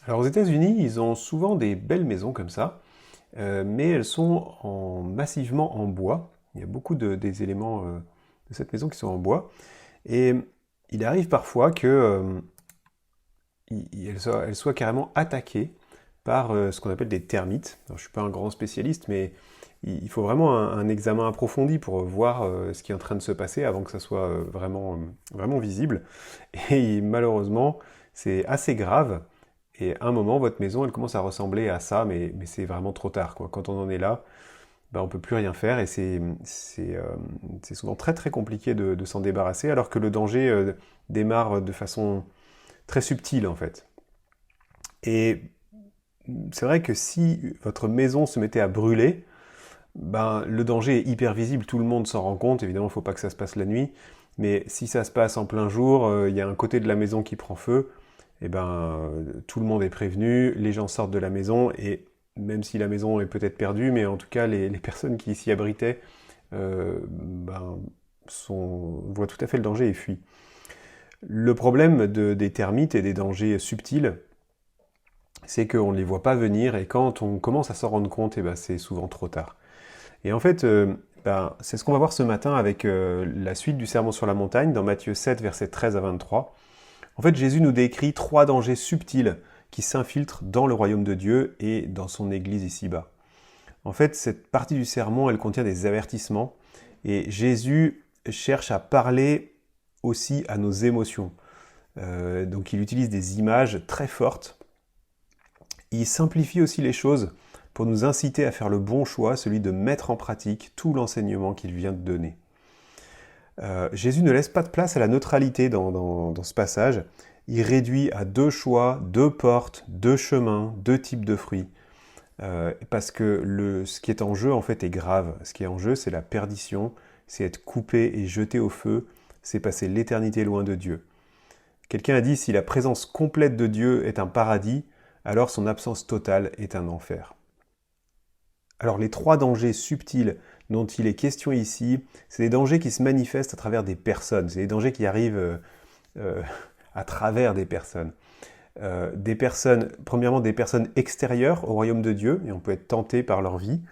Alors aux États-Unis, ils ont souvent des belles maisons comme ça, mais elles sont massivement en bois. Il y a beaucoup des éléments de cette maison qui sont en bois. Et il arrive parfois que elle soit carrément attaquée par ce qu'on appelle des termites. Alors, je ne suis pas un grand spécialiste, mais il faut vraiment un examen approfondi pour voir ce qui est en train de se passer avant que ça soit vraiment visible. Et malheureusement, c'est assez grave. Et à un moment, votre maison, elle commence à ressembler à ça, mais c'est vraiment trop tard, quoi. Quand on en est là, ben, on peut plus rien faire et c'est souvent très très compliqué de s'en débarrasser, alors que le danger démarre de façon très subtile en fait. Et c'est vrai que si votre maison se mettait à brûler, ben, le danger est hyper visible, tout le monde s'en rend compte, évidemment il ne faut pas que ça se passe la nuit, mais si ça se passe en plein jour, il y a un côté de la maison qui prend feu, et ben tout le monde est prévenu, les gens sortent de la maison, et même si la maison est peut-être perdue, mais en tout cas les personnes qui s'y abritaient ben, voient tout à fait le danger et fuient. Le problème des termites et des dangers subtils, c'est qu'on ne les voit pas venir, et quand on commence à s'en rendre compte, et ben, c'est souvent trop tard. Et en fait, ben, c'est ce qu'on va voir ce matin avec la suite du Sermon sur la montagne, dans Matthieu 7, versets 13 à 23. En fait, Jésus nous décrit trois dangers subtils qui s'infiltrent dans le royaume de Dieu et dans son Église ici-bas. En fait, cette partie du sermon, elle contient des avertissements, et Jésus cherche à parler aussi à nos émotions. Donc il utilise des images très fortes. Il simplifie aussi les choses pour nous inciter à faire le bon choix, celui de mettre en pratique tout l'enseignement qu'il vient de donner. Jésus ne laisse pas de place à la neutralité dans ce passage. Il réduit à deux choix, deux portes, deux chemins, deux types de fruits. Parce que ce qui est en jeu, en fait, est grave. Ce qui est en jeu, c'est la perdition, c'est être coupé et jeté au feu, c'est passer l'éternité loin de Dieu. Quelqu'un a dit, si la présence complète de Dieu est un paradis, alors son absence totale est un enfer. Alors les trois dangers subtils dont il est question ici, c'est des dangers qui se manifestent à travers des personnes, c'est des dangers qui arrivent euh, à travers des personnes, premièrement des personnes extérieures au royaume de Dieu, et on peut être tenté par leur vie.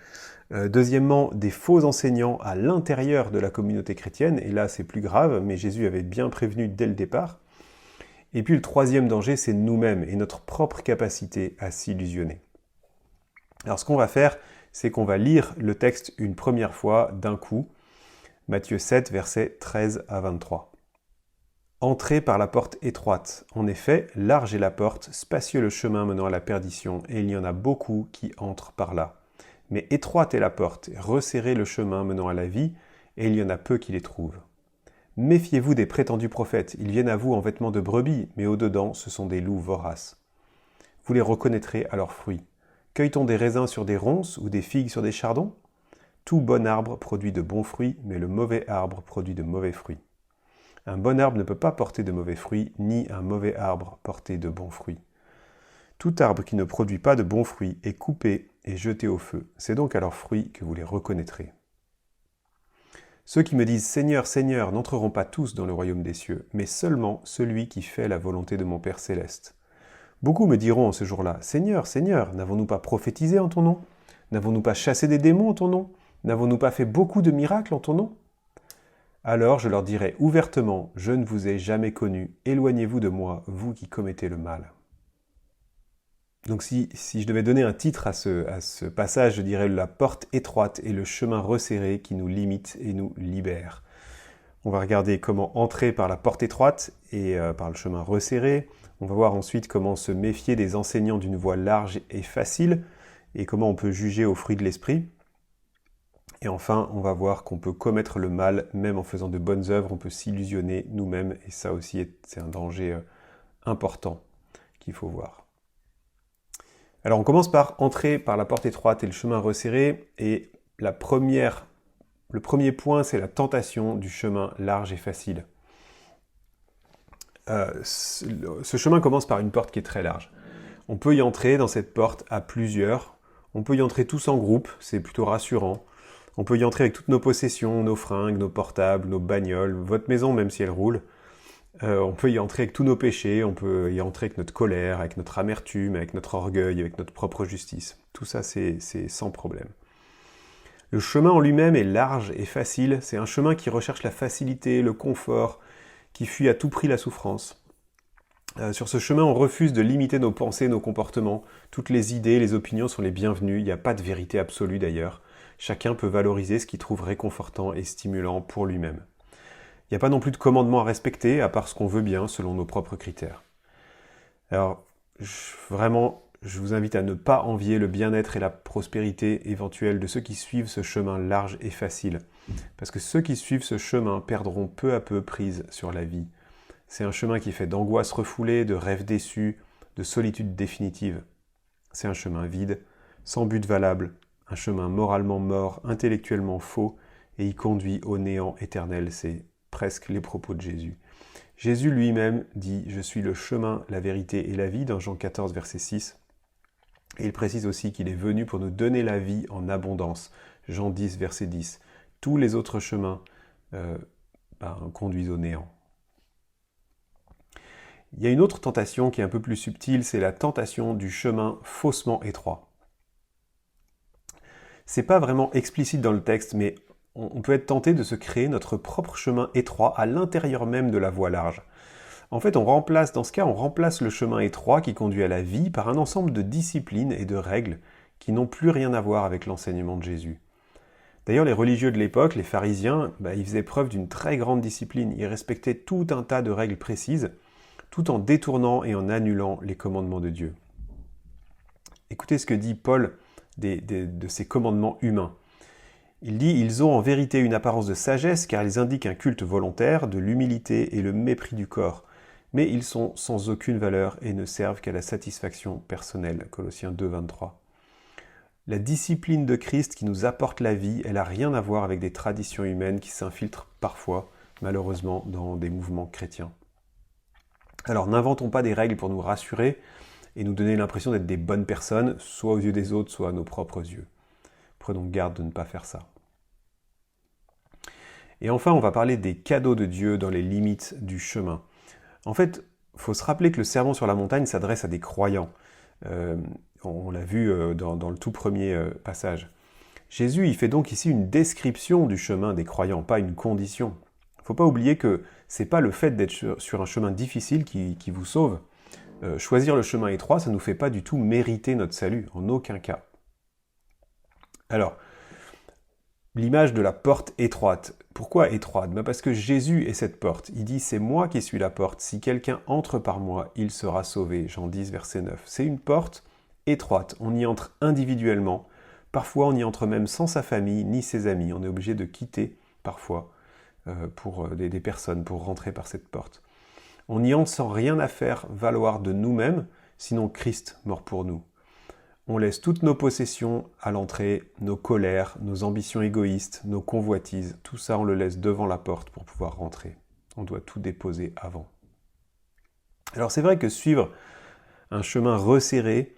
Deuxièmement, des faux enseignants à l'intérieur de la communauté chrétienne, et là c'est plus grave, mais Jésus avait bien prévenu dès le départ. Et puis le troisième danger, c'est nous-mêmes et notre propre capacité à s'illusionner. Alors ce qu'on va faire, c'est qu'on va lire le texte une première fois d'un coup, Matthieu 7, versets 13 à 23. Entrez par la porte étroite. En effet, large est la porte, spacieux le chemin menant à la perdition, et il y en a beaucoup qui entrent par là. Mais étroite est la porte, resserré le chemin menant à la vie, et il y en a peu qui les trouvent. Méfiez-vous des prétendus prophètes, ils viennent à vous en vêtements de brebis, mais au-dedans ce sont des loups voraces. Vous les reconnaîtrez à leurs fruits. Cueille-t-on des raisins sur des ronces ou des figues sur des chardons? Tout bon arbre produit de bons fruits, mais le mauvais arbre produit de mauvais fruits. Un bon arbre ne peut pas porter de mauvais fruits, ni un mauvais arbre porter de bons fruits. Tout arbre qui ne produit pas de bons fruits est coupé et jeté au feu. C'est donc à leurs fruits que vous les reconnaîtrez. Ceux qui me disent Seigneur, Seigneur n'entreront pas tous dans le royaume des cieux, mais seulement celui qui fait la volonté de mon Père céleste. Beaucoup me diront en ce jour-là, Seigneur, Seigneur, n'avons-nous pas prophétisé en ton nom? N'avons-nous pas chassé des démons en ton nom? N'avons-nous pas fait beaucoup de miracles en ton nom? Alors je leur dirai ouvertement, je ne vous ai jamais connu, éloignez-vous de moi, vous qui commettez le mal. Donc si je devais donner un titre à ce passage, je dirais la porte étroite et le chemin resserré qui nous limite et nous libère. On va regarder comment entrer par la porte étroite et par le chemin resserré. On va voir ensuite comment se méfier des enseignants d'une voie large et facile et comment on peut juger au fruit de l'esprit. Et enfin, on va voir qu'on peut commettre le mal même en faisant de bonnes œuvres, on peut s'illusionner nous-mêmes et ça aussi c'est un danger important qu'il faut voir. Alors on commence par entrer par la porte étroite et le chemin resserré et le premier point c'est la tentation du chemin large et facile. Ce chemin commence par une porte qui est très large. On peut y entrer dans cette porte à plusieurs, on peut y entrer tous en groupe, c'est plutôt rassurant. On peut y entrer avec toutes nos possessions, nos fringues, nos portables, nos bagnoles, votre maison même si elle roule. On peut y entrer avec tous nos péchés, on peut y entrer avec notre colère, avec notre amertume, avec notre orgueil, avec notre propre justice. Tout ça, c'est sans problème. Le chemin en lui-même est large et facile. C'est un chemin qui recherche la facilité, le confort, qui fuit à tout prix la souffrance. Sur ce chemin, on refuse de limiter nos pensées, nos comportements. Toutes les idées, les opinions sont les bienvenues. Il n'y a pas de vérité absolue d'ailleurs. Chacun peut valoriser ce qu'il trouve réconfortant et stimulant pour lui-même. Il n'y a pas non plus de commandement à respecter, à part ce qu'on veut bien, selon nos propres critères. Alors, vraiment, je vous invite à ne pas envier le bien-être et la prospérité éventuelle de ceux qui suivent ce chemin large et facile. Parce que ceux qui suivent ce chemin perdront peu à peu prise sur la vie. C'est un chemin qui fait d'angoisse refoulée, de rêves déçus, de solitude définitive. C'est un chemin vide, sans but valable, un chemin moralement mort, intellectuellement faux, et il conduit au néant éternel. C'est presque les propos de Jésus. Jésus lui-même dit « Je suis le chemin, la vérité et la vie » dans Jean 14, verset 6. Et il précise aussi qu'il est venu pour nous donner la vie en abondance. Jean 10, verset 10. Tous les autres chemins conduisent au néant. Il y a une autre tentation qui est un peu plus subtile, c'est la tentation du chemin faussement étroit. C'est pas vraiment explicite dans le texte, mais on peut être tenté de se créer notre propre chemin étroit à l'intérieur même de la voie large. En fait, dans ce cas, on remplace le chemin étroit qui conduit à la vie par un ensemble de disciplines et de règles qui n'ont plus rien à voir avec l'enseignement de Jésus. D'ailleurs, les religieux de l'époque, les pharisiens, ils faisaient preuve d'une très grande discipline. Ils respectaient tout un tas de règles précises, tout en détournant et en annulant les commandements de Dieu. Écoutez ce que dit Paul de ces commandements humains. Il dit « Ils ont en vérité une apparence de sagesse car ils indiquent un culte volontaire, de l'humilité et le mépris du corps. Mais ils sont sans aucune valeur et ne servent qu'à la satisfaction personnelle. » Colossiens 2, 23. La discipline de Christ qui nous apporte la vie, elle n'a rien à voir avec des traditions humaines qui s'infiltrent parfois, malheureusement, dans des mouvements chrétiens. Alors n'inventons pas des règles pour nous rassurer et nous donner l'impression d'être des bonnes personnes, soit aux yeux des autres, soit à nos propres yeux. Prenons garde de ne pas faire ça. Et enfin, on va parler des cadeaux de Dieu dans les limites du chemin. En fait, il faut se rappeler que le sermon sur la montagne s'adresse à des croyants. On l'a vu dans le tout premier passage. Jésus, il fait donc ici une description du chemin des croyants, pas une condition. Il ne faut pas oublier que ce n'est pas le fait d'être sur un chemin difficile qui vous sauve. Choisir le chemin étroit, ça ne nous fait pas du tout mériter notre salut, en aucun cas. Alors, l'image de la porte étroite. Pourquoi étroite ? Parce que Jésus est cette porte. Il dit « C'est moi qui suis la porte. Si quelqu'un entre par moi, il sera sauvé. » Jean 10, verset 9. C'est une porte étroite. On y entre individuellement. Parfois, on y entre même sans sa famille ni ses amis. On est obligé de quitter, parfois, pour des personnes pour rentrer par cette porte. On y entre sans rien à faire valoir de nous-mêmes, sinon Christ mort pour nous. On laisse toutes nos possessions à l'entrée, nos colères, nos ambitions égoïstes, nos convoitises, tout ça on le laisse devant la porte pour pouvoir rentrer. On doit tout déposer avant. Alors c'est vrai que suivre un chemin resserré,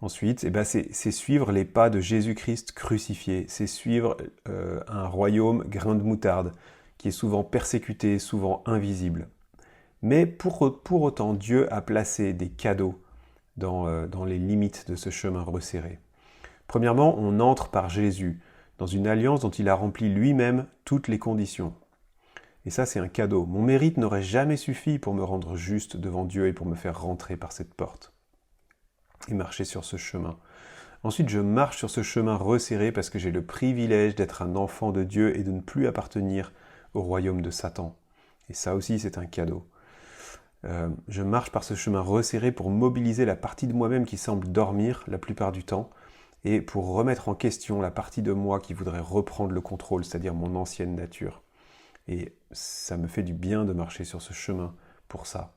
ensuite, c'est suivre les pas de Jésus-Christ crucifié, c'est suivre un royaume grain de moutarde, qui est souvent persécuté, souvent invisible. Mais pour autant, Dieu a placé des cadeaux dans les limites de ce chemin resserré. Premièrement, on entre par Jésus, dans une alliance dont il a rempli lui-même toutes les conditions. Et ça, c'est un cadeau. Mon mérite n'aurait jamais suffi pour me rendre juste devant Dieu et pour me faire rentrer par cette porte et marcher sur ce chemin. Ensuite, je marche sur ce chemin resserré parce que j'ai le privilège d'être un enfant de Dieu et de ne plus appartenir au royaume de Satan. Et ça aussi, c'est un cadeau. Je marche par ce chemin resserré pour mobiliser la partie de moi-même qui semble dormir la plupart du temps et pour remettre en question la partie de moi qui voudrait reprendre le contrôle, c'est-à-dire mon ancienne nature. Et ça me fait du bien de marcher sur ce chemin pour ça.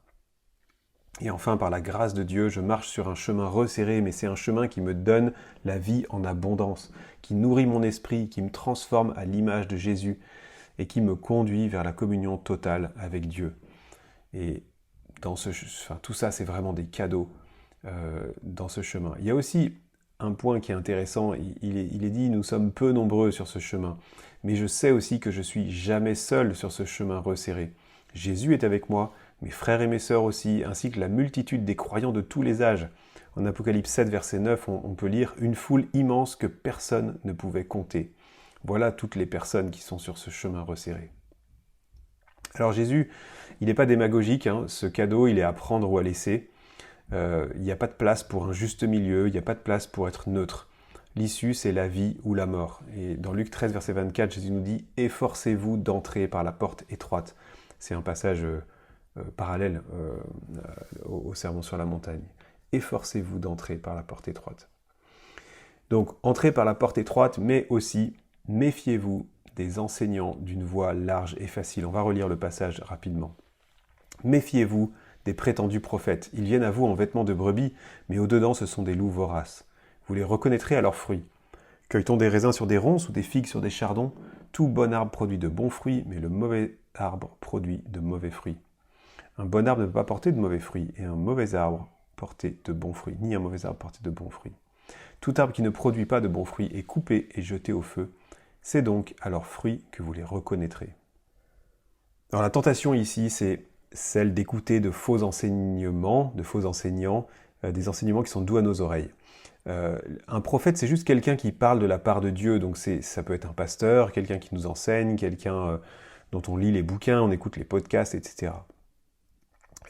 Et enfin, par la grâce de Dieu, je marche sur un chemin resserré, mais c'est un chemin qui me donne la vie en abondance, qui nourrit mon esprit, qui me transforme à l'image de Jésus et qui me conduit vers la communion totale avec Dieu. Et tout ça, c'est vraiment des cadeaux dans ce chemin. Il y a aussi un point qui est intéressant, il est dit « Nous sommes peu nombreux sur ce chemin ». Mais je sais aussi que je suis jamais seul sur ce chemin resserré. Jésus est avec moi, mes frères et mes sœurs aussi, ainsi que la multitude des croyants de tous les âges. En Apocalypse 7, verset 9, on peut lire « Une foule immense que personne ne pouvait compter ». Voilà toutes les personnes qui sont sur ce chemin resserré. Alors Jésus, il n'est pas démagogique, hein. Ce cadeau, il est à prendre ou à laisser. Il n'y a pas de place pour un juste milieu, il n'y a pas de place pour être neutre. L'issue, c'est la vie ou la mort. Et dans Luc 13, verset 24, Jésus nous dit « Efforcez-vous d'entrer par la porte étroite ». C'est un passage parallèle au Sermon sur la montagne. Efforcez-vous d'entrer par la porte étroite. Donc, entrez par la porte étroite, mais aussi, méfiez-vous des enseignants d'une voie large et facile. On va relire le passage rapidement. Méfiez-vous des prétendus prophètes. Ils viennent à vous en vêtements de brebis, mais au-dedans, ce sont des loups voraces. Vous les reconnaîtrez à leurs fruits. Cueille-t-on des raisins sur des ronces ou des figues sur des chardons? Tout bon arbre produit de bons fruits, mais le mauvais arbre produit de mauvais fruits. Un bon arbre ne peut pas porter de mauvais fruits, et un mauvais arbre porter de bons fruits, ni un mauvais arbre porter de bons fruits. Tout arbre qui ne produit pas de bons fruits est coupé et jeté au feu. C'est donc à leurs fruits que vous les reconnaîtrez. Alors la tentation ici, c'est celle d'écouter de faux enseignements, de faux enseignants, des enseignements qui sont doux à nos oreilles. Un prophète, c'est juste quelqu'un qui parle de la part de Dieu, donc ça peut être un pasteur, quelqu'un qui nous enseigne, quelqu'un dont on lit les bouquins, on écoute les podcasts, etc.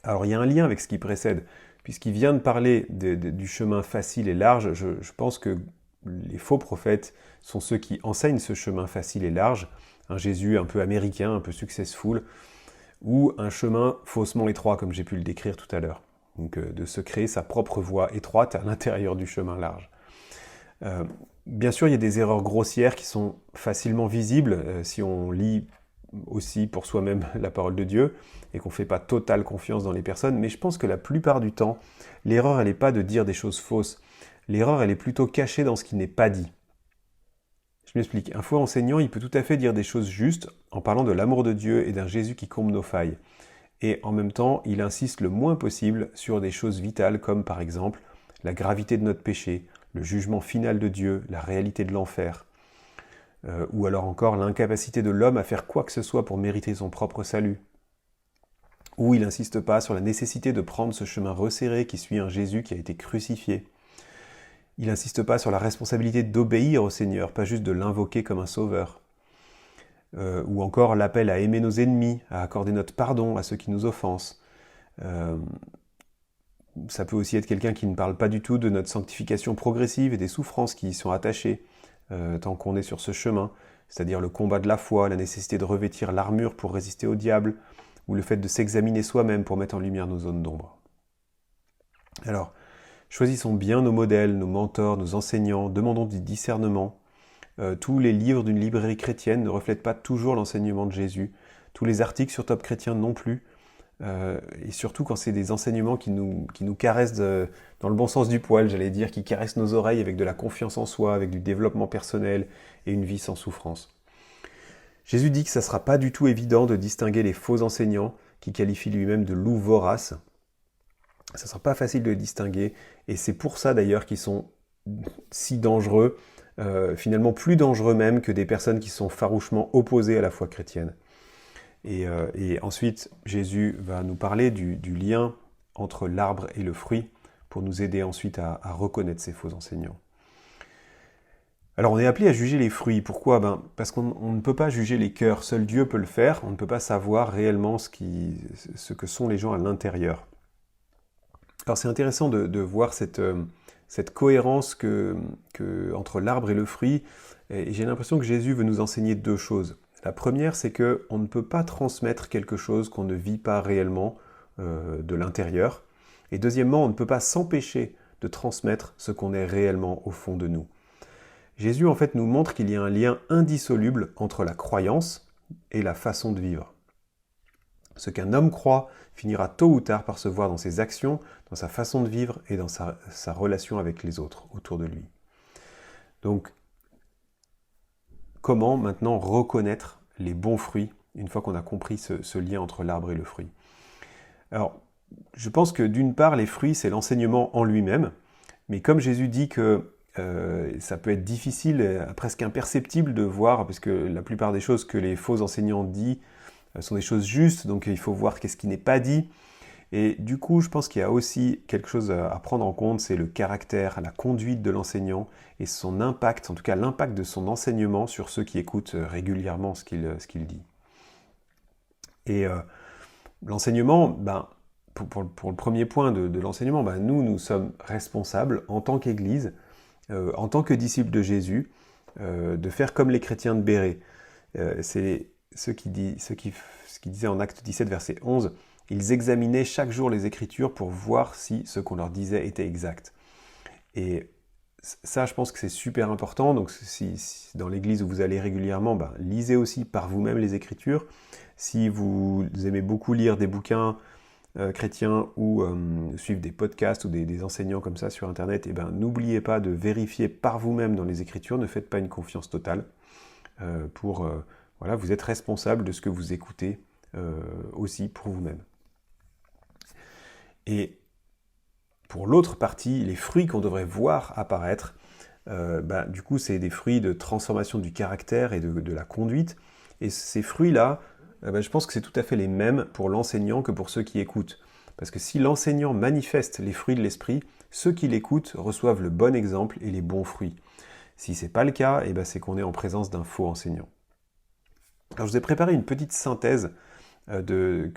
Alors il y a un lien avec ce qui précède, puisqu'il vient de parler du chemin facile et large. Je pense que les faux prophètes sont ceux qui enseignent ce chemin facile et large, un Jésus un peu américain, un peu successful, ou un chemin faussement étroit, comme j'ai pu le décrire tout à l'heure. Donc de se créer sa propre voie étroite à l'intérieur du chemin large. Bien sûr, il y a des erreurs grossières qui sont facilement visibles si on lit aussi pour soi-même la parole de Dieu et qu'on ne fait pas totale confiance dans les personnes, mais je pense que la plupart du temps, l'erreur, elle n'est pas de dire des choses fausses. L'erreur, elle est plutôt cachée dans ce qui n'est pas dit. Je m'explique. Un faux enseignant, il peut tout à fait dire des choses justes en parlant de l'amour de Dieu et d'un Jésus qui comble nos failles. Et en même temps, il insiste le moins possible sur des choses vitales comme par exemple la gravité de notre péché, le jugement final de Dieu, la réalité de l'enfer, ou alors encore l'incapacité de l'homme à faire quoi que ce soit pour mériter son propre salut. Ou il n'insiste pas sur la nécessité de prendre ce chemin resserré qui suit un Jésus qui a été crucifié. Il n'insiste pas sur la responsabilité d'obéir au Seigneur, pas juste de l'invoquer comme un sauveur. Ou encore l'appel à aimer nos ennemis, à accorder notre pardon à ceux qui nous offensent. Ça peut aussi être quelqu'un qui ne parle pas du tout de notre sanctification progressive et des souffrances qui y sont attachées, tant qu'on est sur ce chemin, c'est-à-dire le combat de la foi, la nécessité de revêtir l'armure pour résister au diable, ou le fait de s'examiner soi-même pour mettre en lumière nos zones d'ombre. Alors, choisissons bien nos modèles, nos mentors, nos enseignants, demandons du discernement. Tous les livres d'une librairie chrétienne ne reflètent pas toujours l'enseignement de Jésus. Tous les articles sur Top Chrétien non plus. Et surtout quand c'est des enseignements qui nous caressent dans le bon sens du poil, j'allais dire, qui caressent nos oreilles avec de la confiance en soi, avec du développement personnel et une vie sans souffrance. Jésus dit que ça ne sera pas du tout évident de distinguer les faux enseignants, qui qualifient lui-même de loups voraces. Ça ne sera pas facile de les distinguer, et c'est pour ça d'ailleurs qu'ils sont si dangereux, finalement plus dangereux même que des personnes qui sont farouchement opposées à la foi chrétienne. Et ensuite, Jésus va nous parler du lien entre l'arbre et le fruit pour nous aider ensuite à reconnaître ces faux enseignants. Alors on est appelé à juger les fruits. Pourquoi ? Parce qu'on ne peut pas juger les cœurs. Seul Dieu peut le faire. On ne peut pas savoir réellement ce que sont les gens à l'intérieur. Alors c'est intéressant de voir cette cohérence entre l'arbre et le fruit. Et j'ai l'impression que Jésus veut nous enseigner deux choses. La première, c'est qu'on ne peut pas transmettre quelque chose qu'on ne vit pas réellement de l'intérieur. Et deuxièmement, on ne peut pas s'empêcher de transmettre ce qu'on est réellement au fond de nous. Jésus, en fait, nous montre qu'il y a un lien indissoluble entre la croyance et la façon de vivre. Ce qu'un homme croit finira tôt ou tard par se voir dans ses actions, dans sa façon de vivre et dans sa relation avec les autres autour de lui. Donc, comment maintenant reconnaître les bons fruits une fois qu'on a compris ce lien entre l'arbre et le fruit ? Alors, je pense que d'une part, les fruits, c'est l'enseignement en lui-même, mais comme Jésus dit que ça peut être difficile, presque imperceptible de voir, parce que la plupart des choses que les faux enseignants disent sont des choses justes, donc il faut voir qu'est-ce qui n'est pas dit. Et du coup, je pense qu'il y a aussi quelque chose à prendre en compte, c'est le caractère, la conduite de l'enseignant et son impact, en tout cas l'impact de son enseignement sur ceux qui écoutent régulièrement ce qu'il dit. Et l'enseignement, pour le premier point de l'enseignement, nous sommes responsables en tant qu'Église, en tant que disciples de Jésus, de faire comme les chrétiens de Bérée. C'est ce qui disait en Acte 17, verset 11, « Ils examinaient chaque jour les Écritures pour voir si ce qu'on leur disait était exact. » Et ça, je pense que c'est super important. Donc, si dans l'église où vous allez régulièrement, lisez aussi par vous-même les Écritures. Si vous aimez beaucoup lire des bouquins chrétiens ou suivre des podcasts ou des enseignants comme ça sur Internet, n'oubliez pas de vérifier par vous-même dans les Écritures. Ne faites pas une confiance totale. Vous êtes responsable de ce que vous écoutez aussi pour vous-même. Et pour l'autre partie, les fruits qu'on devrait voir apparaître, du coup, c'est des fruits de transformation du caractère et de la conduite. Et ces fruits-là, je pense que c'est tout à fait les mêmes pour l'enseignant que pour ceux qui écoutent. Parce que si l'enseignant manifeste les fruits de l'esprit, ceux qui l'écoutent reçoivent le bon exemple et les bons fruits. Si ce n'est pas le cas, c'est qu'on est en présence d'un faux enseignant. Alors, je vous ai préparé une petite synthèse des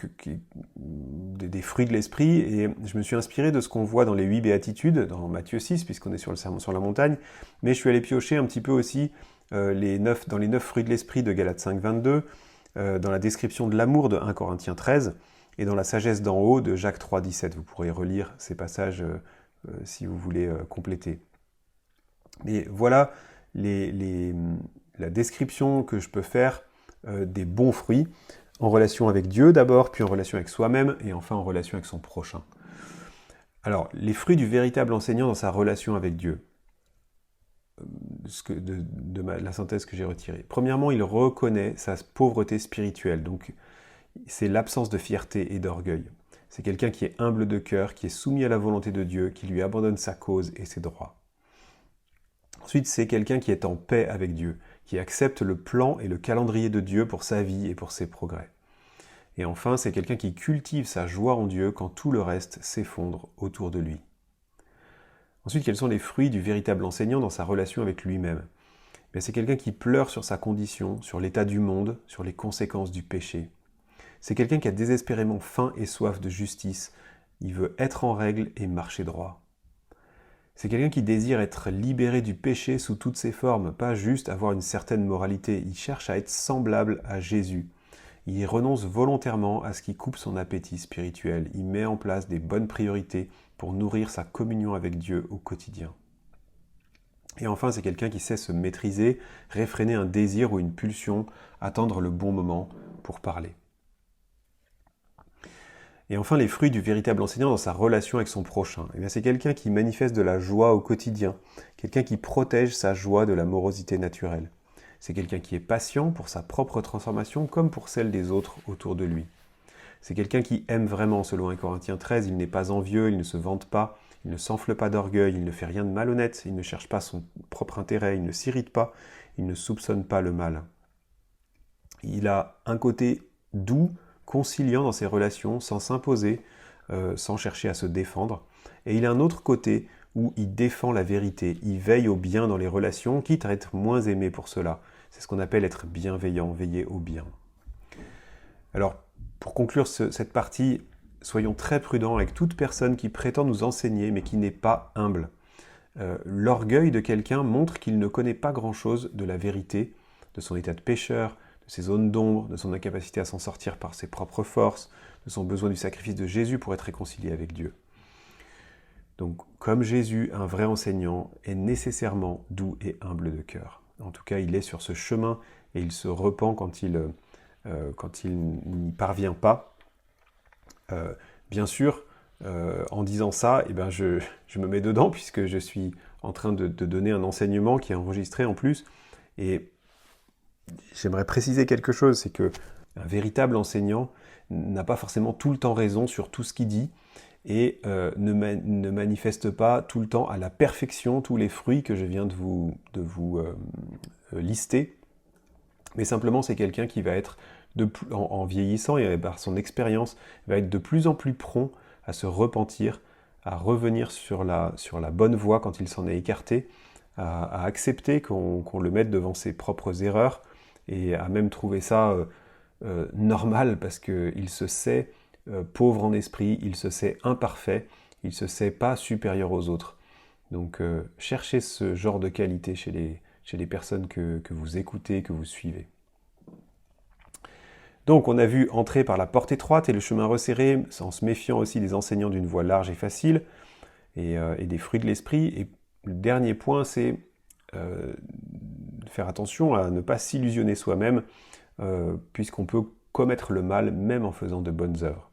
fruits de l'esprit, et je me suis inspiré de ce qu'on voit dans les 8 béatitudes, dans Matthieu 6, puisqu'on est sur le sermon sur la montagne, mais je suis allé piocher un petit peu aussi dans les 9 fruits de l'esprit de Galates 5, 22, dans la description de l'amour de 1 Corinthiens 13, et dans la sagesse d'en haut de Jacques 3, 17. Vous pourrez relire ces passages si vous voulez compléter. Mais voilà la description que je peux faire des bons fruits, en relation avec Dieu d'abord, puis en relation avec soi-même, et enfin en relation avec son prochain. Alors, les fruits du véritable enseignant dans sa relation avec Dieu, la synthèse que j'ai retirée. Premièrement, il reconnaît sa pauvreté spirituelle, donc c'est l'absence de fierté et d'orgueil. C'est quelqu'un qui est humble de cœur, qui est soumis à la volonté de Dieu, qui lui abandonne sa cause et ses droits. Ensuite, c'est quelqu'un qui est en paix avec Dieu, qui accepte le plan et le calendrier de Dieu pour sa vie et pour ses progrès. Et enfin, c'est quelqu'un qui cultive sa joie en Dieu quand tout le reste s'effondre autour de lui. Ensuite, quels sont les fruits du véritable enseignant dans sa relation avec lui-même ? C'est quelqu'un qui pleure sur sa condition, sur l'état du monde, sur les conséquences du péché. C'est quelqu'un qui a désespérément faim et soif de justice. Il veut être en règle et marcher droit. C'est quelqu'un qui désire être libéré du péché sous toutes ses formes, pas juste avoir une certaine moralité. Il cherche à être semblable à Jésus. Il renonce volontairement à ce qui coupe son appétit spirituel. Il met en place des bonnes priorités pour nourrir sa communion avec Dieu au quotidien. Et enfin, c'est quelqu'un qui sait se maîtriser, réfréner un désir ou une pulsion, attendre le bon moment pour parler. Et enfin, les fruits du véritable enseignant dans sa relation avec son prochain. C'est quelqu'un qui manifeste de la joie au quotidien, quelqu'un qui protège sa joie de la morosité naturelle. C'est quelqu'un qui est patient pour sa propre transformation comme pour celle des autres autour de lui. C'est quelqu'un qui aime vraiment, selon 1 Corinthiens 13, il n'est pas envieux, il ne se vante pas, il ne s'enfle pas d'orgueil, il ne fait rien de malhonnête, il ne cherche pas son propre intérêt, il ne s'irrite pas, il ne soupçonne pas le mal. Il a un côté doux, conciliant dans ses relations, sans s'imposer, sans chercher à se défendre. Et il a un autre côté où il défend la vérité, il veille au bien dans les relations, quitte à être moins aimé pour cela. C'est ce qu'on appelle être bienveillant, veiller au bien. Alors, pour conclure cette partie, soyons très prudents avec toute personne qui prétend nous enseigner, mais qui n'est pas humble. L'orgueil de quelqu'un montre qu'il ne connaît pas grand-chose de la vérité, de son état de pécheur, de ses zones d'ombre, de son incapacité à s'en sortir par ses propres forces, de son besoin du sacrifice de Jésus pour être réconcilié avec Dieu. Donc, comme Jésus, un vrai enseignant est nécessairement doux et humble de cœur. En tout cas, il est sur ce chemin et il se repent quand il n'y parvient pas. Bien sûr, en disant ça, je me mets dedans puisque je suis en train de donner un enseignement qui est enregistré en plus. Et j'aimerais préciser quelque chose, c'est qu'un véritable enseignant n'a pas forcément tout le temps raison sur tout ce qu'il dit et ne manifeste pas tout le temps à la perfection tous les fruits que je viens de vous lister. Mais simplement, c'est quelqu'un qui va être en vieillissant et par son expérience, va être de plus en plus prompt à se repentir, à revenir sur la bonne voie quand il s'en est écarté, à accepter qu'on le mette devant ses propres erreurs, et à même trouver ça normal, parce qu'il se sait pauvre en esprit, il se sait imparfait, il se sait pas supérieur aux autres. Donc cherchez ce genre de qualité chez les personnes que vous écoutez, que vous suivez. Donc on a vu entrer par la porte étroite et le chemin resserré, en se méfiant aussi des enseignants d'une voie large et facile, et des fruits de l'esprit. Et le dernier point, c'est faire attention à ne pas s'illusionner soi-même, puisqu'on peut commettre le mal même en faisant de bonnes œuvres.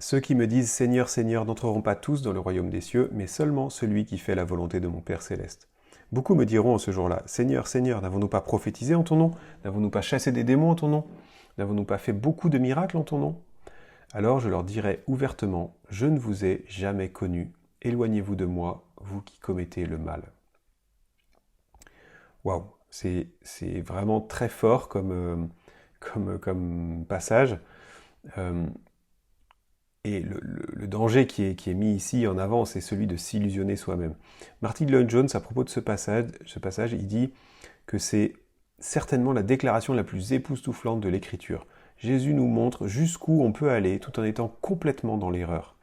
Ceux qui me disent « Seigneur, Seigneur » n'entreront pas tous dans le royaume des cieux, mais seulement celui qui fait la volonté de mon Père céleste. Beaucoup me diront en ce jour-là « Seigneur, Seigneur, n'avons-nous pas prophétisé en ton nom? N'avons-nous pas chassé des démons en ton nom? N'avons-nous pas fait beaucoup de miracles en ton nom ?» Alors je leur dirai ouvertement « Je ne vous ai jamais connu, éloignez-vous de moi, vous qui commettez le mal. » Waouh, c'est vraiment très fort comme passage. Et le danger qui est mis ici en avant, c'est celui de s'illusionner soi-même. Martin Lloyd-Jones, à propos de ce passage, il dit que c'est certainement la déclaration la plus époustouflante de l'Écriture. Jésus nous montre jusqu'où on peut aller tout en étant complètement dans l'erreur.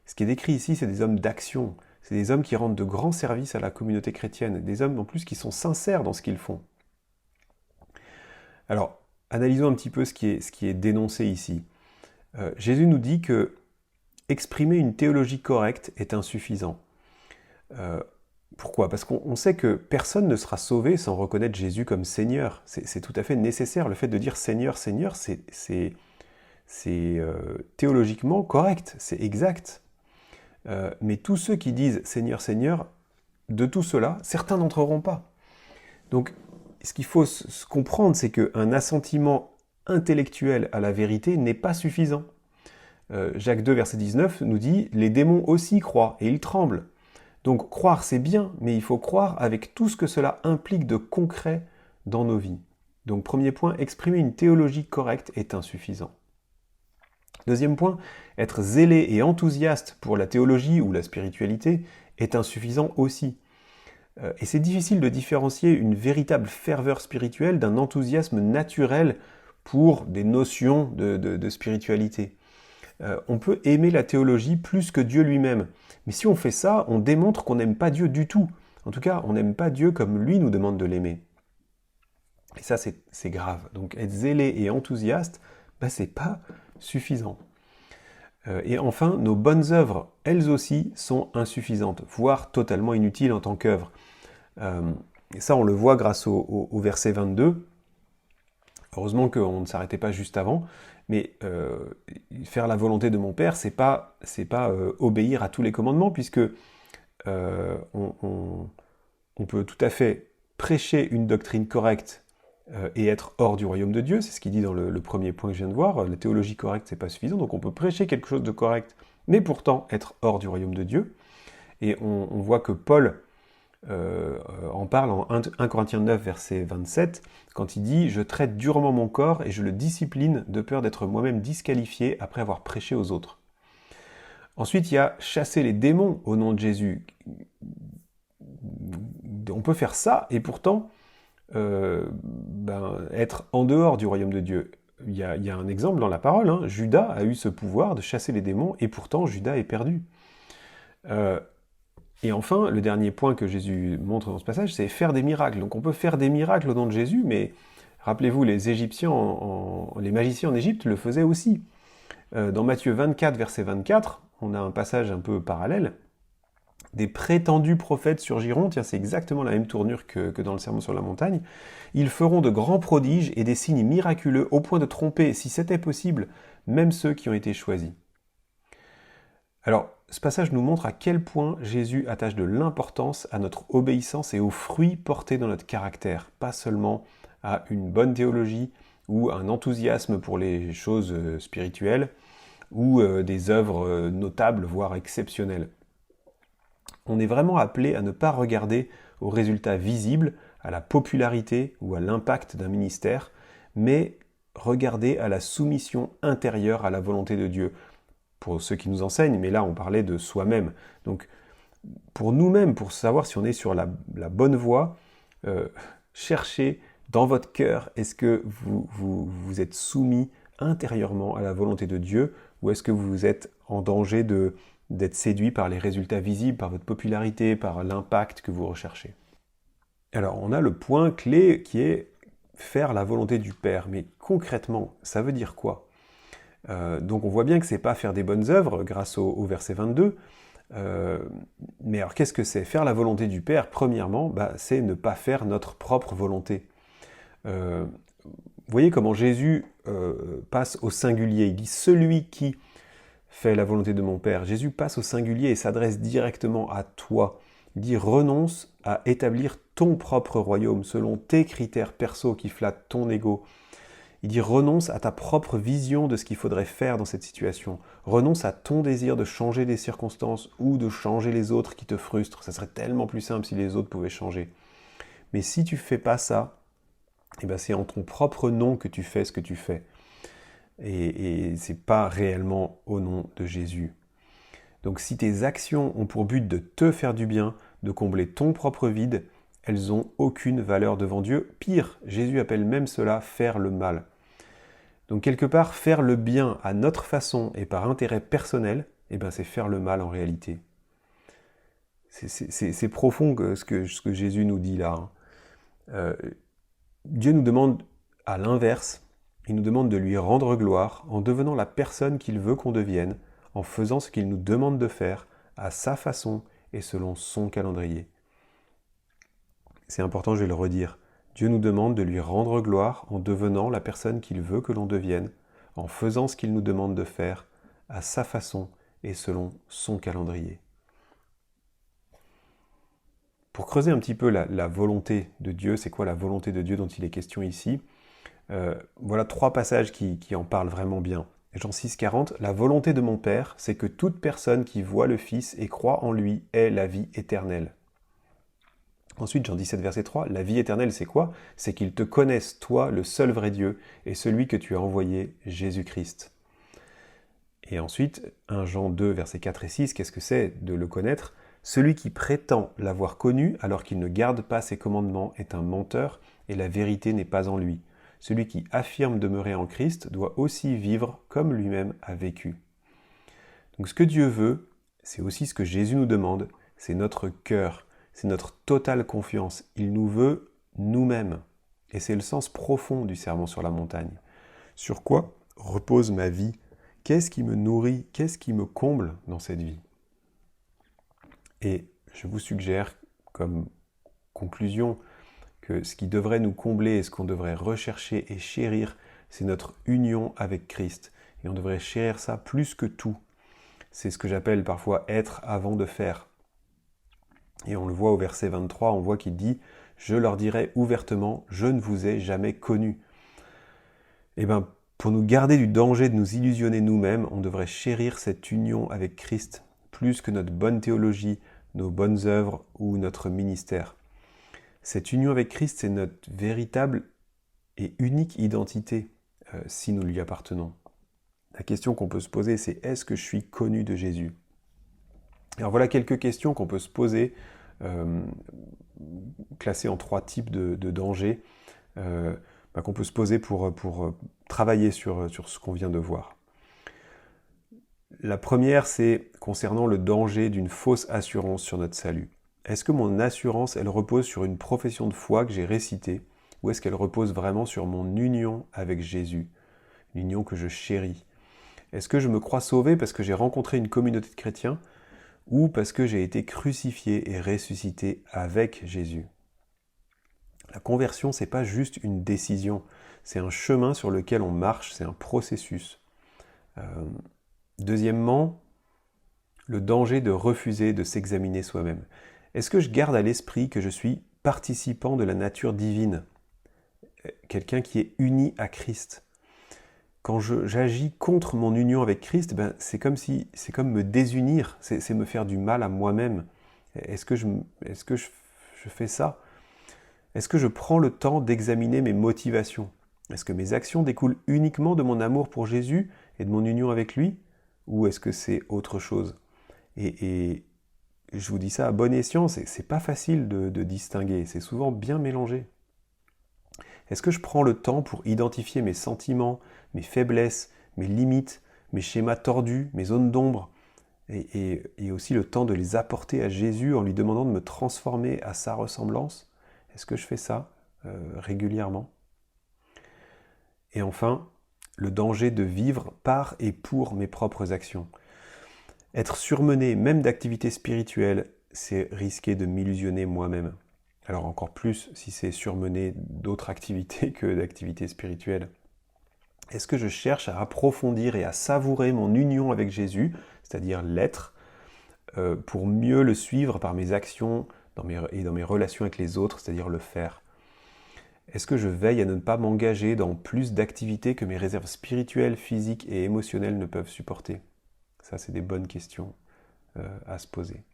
Ce qui est décrit ici, c'est des hommes d'action, c'est des hommes qui rendent de grands services à la communauté chrétienne, des hommes en plus qui sont sincères dans ce qu'ils font. Alors, analysons un petit peu ce qui est dénoncé ici. Jésus nous dit que exprimer une théologie correcte est insuffisant. Pourquoi? Parce qu'on sait que personne ne sera sauvé sans reconnaître Jésus comme Seigneur. C'est tout à fait nécessaire. Le fait de dire Seigneur, Seigneur, c'est théologiquement correct, c'est exact. Mais tous ceux qui disent Seigneur, Seigneur, de tout cela, certains n'entreront pas. Donc, ce qu'il faut comprendre, c'est qu'un assentiment intellectuel à la vérité n'est pas suffisant. Jacques 2, verset 19 nous dit « Les démons aussi croient, et ils tremblent ». Donc croire c'est bien, mais il faut croire avec tout ce que cela implique de concret dans nos vies. Donc premier point, exprimer une théologie correcte est insuffisant. Deuxième point, être zélé et enthousiaste pour la théologie ou la spiritualité est insuffisant aussi. Et c'est difficile de différencier une véritable ferveur spirituelle d'un enthousiasme naturel pour des notions de spiritualité. On peut aimer la théologie plus que Dieu lui-même. Mais si on fait ça, on démontre qu'on n'aime pas Dieu du tout. En tout cas, on n'aime pas Dieu comme lui nous demande de l'aimer. Et ça, c'est grave. Donc être zélé et enthousiaste, c'est pas suffisant. Et enfin, nos bonnes œuvres, elles aussi, sont insuffisantes, voire totalement inutiles en tant qu'œuvres. Et ça, on le voit grâce au verset 22. Heureusement qu'on ne s'arrêtait pas juste avant, mais faire la volonté de mon Père, c'est pas obéir à tous les commandements, puisque on peut tout à fait prêcher une doctrine correcte et être hors du royaume de Dieu. C'est ce qu'il dit dans le premier point que je viens de voir. La théologie correcte, c'est pas suffisant, donc on peut prêcher quelque chose de correct, mais pourtant être hors du royaume de Dieu. Et on voit que Paul en parle en 1 Corinthiens 9, verset 27, quand il dit « Je traite durement mon corps et je le discipline de peur d'être moi-même disqualifié après avoir prêché aux autres. » Ensuite, il y a « chasser les démons au nom de Jésus ». On peut faire ça et pourtant être en dehors du royaume de Dieu. Il y a un exemple dans la parole, hein. Judas a eu ce pouvoir de chasser les démons et pourtant Judas est perdu. Et enfin, le dernier point que Jésus montre dans ce passage, c'est faire des miracles. Donc on peut faire des miracles au nom de Jésus, mais rappelez-vous, les Égyptiens, les magiciens en Égypte le faisaient aussi. Dans Matthieu 24, verset 24, on a un passage un peu parallèle. Des prétendus prophètes surgiront, tiens, c'est exactement la même tournure que dans le Sermon sur la montagne. Ils feront de grands prodiges et des signes miraculeux au point de tromper, si c'était possible, même ceux qui ont été choisis. Alors, ce passage nous montre à quel point Jésus attache de l'importance à notre obéissance et aux fruits portés dans notre caractère, pas seulement à une bonne théologie ou un enthousiasme pour les choses spirituelles ou des œuvres notables, voire exceptionnelles. On est vraiment appelé à ne pas regarder aux résultats visibles, à la popularité ou à l'impact d'un ministère, mais regardez à la soumission intérieure à la volonté de Dieu. Pour ceux qui nous enseignent, mais là on parlait de soi-même. Donc pour nous-mêmes, pour savoir si on est sur la bonne voie, cherchez dans votre cœur, est-ce que vous êtes soumis intérieurement à la volonté de Dieu, ou est-ce que vous êtes en danger d'être séduit par les résultats visibles, par votre popularité, par l'impact que vous recherchez? Alors on a le point clé qui est faire la volonté du Père. Mais concrètement, ça veut dire quoi? Donc on voit bien que c'est pas faire des bonnes œuvres grâce au verset 22. Mais alors qu'est-ce que c'est? Faire la volonté du Père, premièrement, c'est ne pas faire notre propre volonté. Vous voyez comment Jésus passe au singulier. Il dit « celui qui fait la volonté de mon Père ». Jésus passe au singulier et s'adresse directement à toi. Il dit « renonce à établir ton propre royaume selon tes critères perso qui flattent ton ego ». Il dit « renonce à ta propre vision de ce qu'il faudrait faire dans cette situation. Renonce à ton désir de changer les circonstances ou de changer les autres qui te frustrent. Ça serait tellement plus simple si les autres pouvaient changer. Mais si tu fais pas ça, c'est en ton propre nom que tu fais ce que tu fais. Et c'est pas réellement au nom de Jésus. Donc si tes actions ont pour but de te faire du bien, de combler ton propre vide, elles n'ont aucune valeur devant Dieu. Pire, Jésus appelle même cela faire le mal. Donc quelque part, faire le bien à notre façon et par intérêt personnel, c'est faire le mal en réalité. C'est profond ce que Jésus nous dit là. Dieu nous demande à l'inverse, il nous demande de lui rendre gloire en devenant la personne qu'il veut qu'on devienne, en faisant ce qu'il nous demande de faire à sa façon et selon son calendrier. C'est important, je vais le redire. Dieu nous demande de lui rendre gloire en devenant la personne qu'il veut que l'on devienne, en faisant ce qu'il nous demande de faire, à sa façon et selon son calendrier. Pour creuser un petit peu la volonté de Dieu, c'est quoi la volonté de Dieu dont il est question ici? Voilà 3 passages qui en parlent vraiment bien. Jean 6,40, « La volonté de mon Père, c'est que toute personne qui voit le Fils et croit en lui ait la vie éternelle. » Ensuite, Jean 17, verset 3, « La vie éternelle, c'est quoi? C'est qu'ils te connaissent, toi, le seul vrai Dieu, et celui que tu as envoyé, Jésus-Christ. » Et ensuite, 1 Jean 2, verset 4 et 6, qu'est-ce que c'est de le connaître? « Celui qui prétend l'avoir connu alors qu'il ne garde pas ses commandements est un menteur, et la vérité n'est pas en lui. Celui qui affirme demeurer en Christ doit aussi vivre comme lui-même a vécu. » Donc ce que Dieu veut, c'est aussi ce que Jésus nous demande, c'est notre cœur. C'est notre totale confiance. Il nous veut nous-mêmes. Et c'est le sens profond du sermon sur la montagne. Sur quoi repose ma vie? Qu'est-ce qui me nourrit? Qu'est-ce qui me comble dans cette vie? Et je vous suggère, comme conclusion, que ce qui devrait nous combler et ce qu'on devrait rechercher et chérir, c'est notre union avec Christ. Et on devrait chérir ça plus que tout. C'est ce que j'appelle parfois être avant de faire. Et on le voit au verset 23, on voit qu'il dit « Je leur dirai ouvertement, je ne vous ai jamais connus. » Pour nous garder du danger de nous illusionner nous-mêmes, on devrait chérir cette union avec Christ plus que notre bonne théologie, nos bonnes œuvres ou notre ministère. Cette union avec Christ, c'est notre véritable et unique identité si nous lui appartenons. La question qu'on peut se poser, c'est « Est-ce que je suis connu de Jésus ?» Alors voilà quelques questions qu'on peut se poser, classées en 3 types de dangers, qu'on peut se poser pour travailler sur ce qu'on vient de voir. La première, c'est concernant le danger d'une fausse assurance sur notre salut. Est-ce que mon assurance, elle repose sur une profession de foi que j'ai récitée, ou est-ce qu'elle repose vraiment sur mon union avec Jésus, une union que je chéris? Est-ce que je me crois sauvé parce que j'ai rencontré une communauté de chrétiens, ou parce que j'ai été crucifié et ressuscité avec Jésus? La conversion, c'est pas juste une décision, c'est un chemin sur lequel on marche, c'est un processus. Deuxièmement, le danger de refuser de s'examiner soi-même. Est-ce que je garde à l'esprit que je suis participant de la nature divine, quelqu'un qui est uni à Christ? Quand j'agis contre mon union avec Christ, c'est comme me désunir, c'est me faire du mal à moi-même. Est-ce que je fais ça? Est-ce que je prends le temps d'examiner mes motivations? Est-ce que mes actions découlent uniquement de mon amour pour Jésus et de mon union avec lui? Ou est-ce que c'est autre chose? Et je vous dis ça à bon escient, c'est pas facile de distinguer, c'est souvent bien mélangé. Est-ce que je prends le temps pour identifier mes sentiments, mes faiblesses, mes limites, mes schémas tordus, mes zones d'ombre, et aussi le temps de les apporter à Jésus en lui demandant de me transformer à sa ressemblance? Est-ce que je fais ça régulièrement? Et enfin, le danger de vivre par et pour mes propres actions. Être surmené même d'activités spirituelles, c'est risquer de m'illusionner moi-même. Alors encore plus si c'est surmené d'autres activités que d'activités spirituelles. Est-ce que je cherche à approfondir et à savourer mon union avec Jésus, c'est-à-dire l'être, pour mieux le suivre par mes actions et dans mes relations avec les autres, c'est-à-dire le faire? Est-ce que je veille à ne pas m'engager dans plus d'activités que mes réserves spirituelles, physiques et émotionnelles ne peuvent supporter? Ça, c'est des bonnes questions à se poser.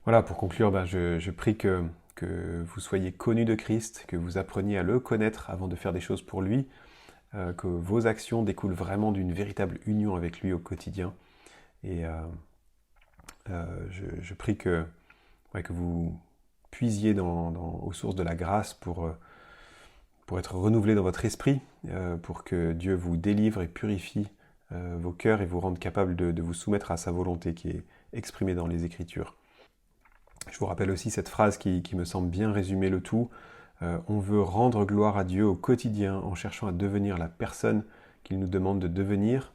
Voilà, pour conclure, je prie que vous soyez connus de Christ, que vous appreniez à le connaître avant de faire des choses pour lui, que vos actions découlent vraiment d'une véritable union avec lui au quotidien. Et je prie que vous puisiez aux sources de la grâce pour être renouvelé dans votre esprit, pour que Dieu vous délivre et purifie vos cœurs et vous rende capable de vous soumettre à sa volonté qui est exprimée dans les Écritures. Je vous rappelle aussi cette phrase qui me semble bien résumer le tout. On veut rendre gloire à Dieu au quotidien en cherchant à devenir la personne qu'il nous demande de devenir,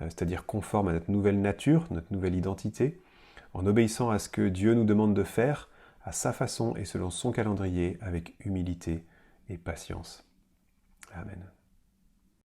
c'est-à-dire conforme à notre nouvelle nature, notre nouvelle identité, en obéissant à ce que Dieu nous demande de faire, à sa façon et selon son calendrier, avec humilité et patience. Amen.